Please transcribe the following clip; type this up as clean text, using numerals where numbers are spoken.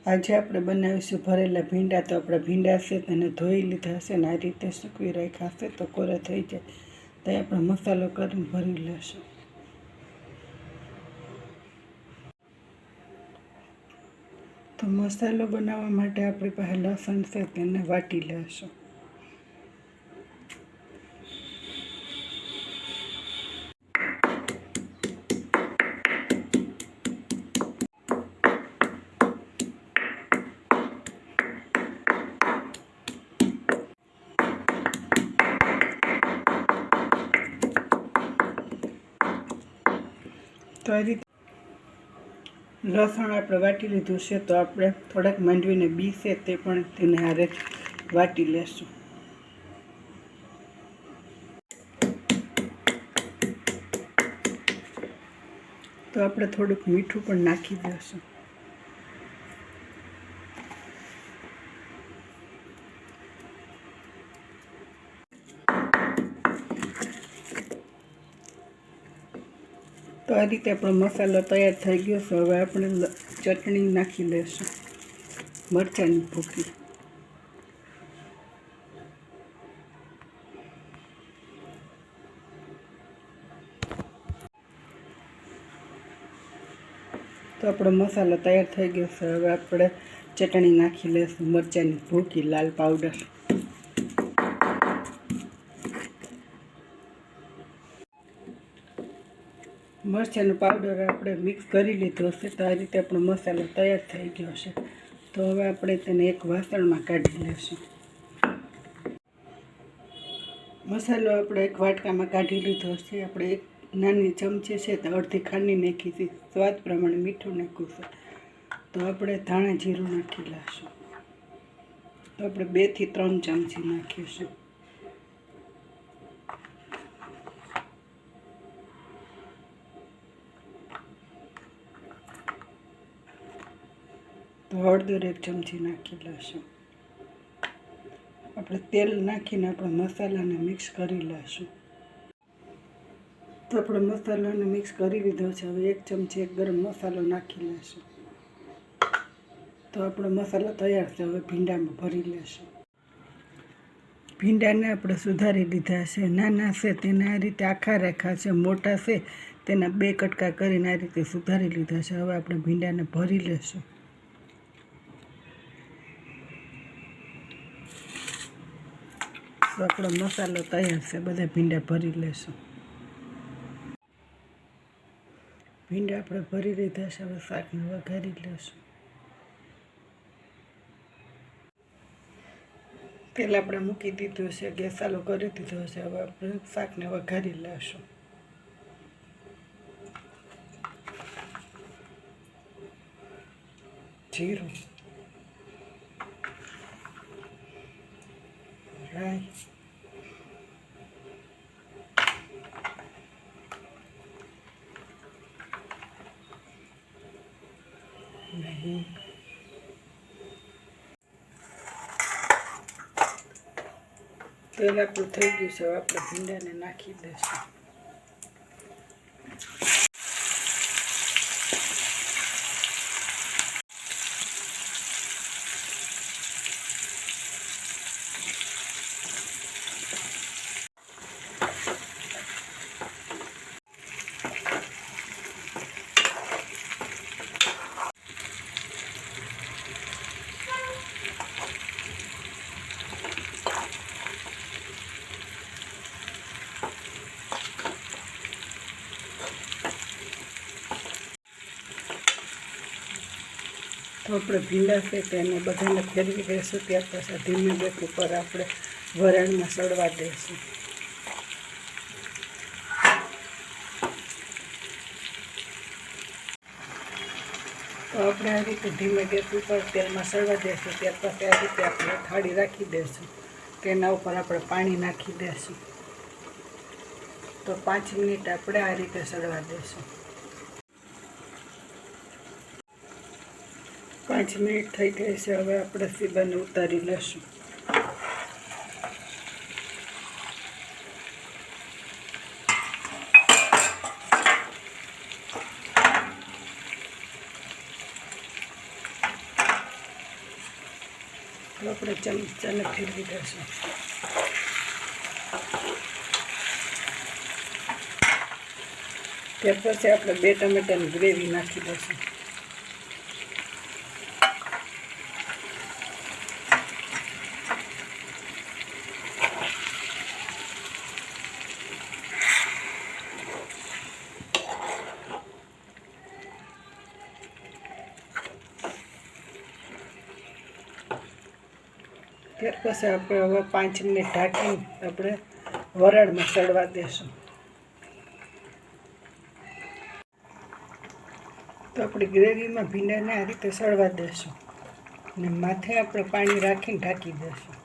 આજે આપણે બનાવીશું ભરેલા ભીંડા. તો આપણા ભીંડા છે તેને ધોઈ લીધા હશે ને આ રીતે સૂકવી રાખ્યા હશે તો કોરા થઈ જાય તો આપણે મસાલો કરીને ભરી લેશું. તો મસાલો બનાવવા માટે આપણી પાસે લસણ છે તેને વાટી લેશું. તો આ રીતે લસણ આપણે વાટી લીધું છે તો આપણે થોડાક માંડવીને બી છે તે પણ તેને હારે વાટી લેશું. તો આપણે થોડુંક મીઠું પણ નાખી દઈશું. તો આ રીતે આપણો મસાલો તૈયાર થઈ ગયો છે. હવે આપણે ચટણી નાખી લઈશું, મરચાંની ભૂકી. તો આપણો મસાલો તૈયાર થઈ ગયો છે. હવે આપણે ચટણી નાખી લઈશું, મરચાંની ભૂકી, લાલ પાવડર. મરચાંનો પાવડર આપણે મિક્સ કરી લીધો હશે. તો આ રીતે આપણો મસાલો તૈયાર થઈ ગયો છે. તો હવે આપણે તેને એક વાસણમાં કાઢી લઈશું. મસાલો આપણે એક વાટકામાં કાઢી લીધો છે. આપણે એક નાની ચમચી છે તો અડધી ખાંડની નાખી છે, સ્વાદ પ્રમાણે મીઠું નાખ્યું છે. તો આપણે ધાણા જીરું નાખી લઈશું. તો આપણે 2 થી 3 ચમચી નાખીશું. તો હળદર 1 ચમચી નાખી લઈશું. આપણે તેલ નાખીને આપણે મસાલાને મિક્સ કરી લઈશું. તો આપણે મસાલાને મિક્સ કરી લીધો છે. હવે 1 ચમચી ગરમ મસાલો નાખી લઈશું. તો આપણો મસાલો તૈયાર છે. હવે ભીંડામાં ભરી લેશું. ભીંડાને આપણે સુધારી લીધા છે. નાના છે તેને આ રીતે આખા રાખ્યા છે, મોટા છે તેના 2 કટકા કરીને આ રીતે સુધારી લીધા છે. હવે આપણે ભીંડાને ભરી લેશું. તો આપણો મસાલો તૈયાર છે. બધા ભીંડા ભરી લેશું. ભીંડા આપણે ભરી લીધા છે. હવે શાકને વઘારી લેશું. તેલ આપણે મૂકી દીધું છે, ગેસ ચાલુ કરી દીધો છે. હવે આપણે શાકને વઘારી લેશું. જીરું, રાઈ, હિંગ. તેલ આપણું થઈ ગયું છે. હવે આપણે ભીંડાને નાખી દઈશું. તો આપણે ભીંડા છે તેને બધાને ફેરવી દઈશું. ત્યાર પછી ધીમી ગેસ ઉપર આપણે વરાળમાં સળવા દઈશું. તો આપણે આ રીતે ધીમે ગેસ ઉપર તેલમાં સળવા દઈશું. ત્યાર પછી આ રીતે આપણે થાળી રાખી દઈશું. તેના ઉપર આપણે પાણી નાખી દઈશું. તો 5 મિનિટ આપણે આ રીતે સળવા દઈશું. 5 મિનિટ થઈ ગઈ છે. હવે આપણે સીબાને ઉતારી લેશું. તો આપણે ચમચાને ફેરવી દઈશું. ત્યાર પછી આપણે 2 ટમેટાની ગ્રેવી નાખી દઈશું. ત્યાર પછી આપણે હવે 5 મિનિટ ઢાંકીને આપણે વરાળમાં સડવા દેશું. તો આપણી ગ્રેવીમાં ભીંડાને આ રીતે સળવા દેશું અને માથે આપણે પાણી રાખીને ઢાંકી દઈશું.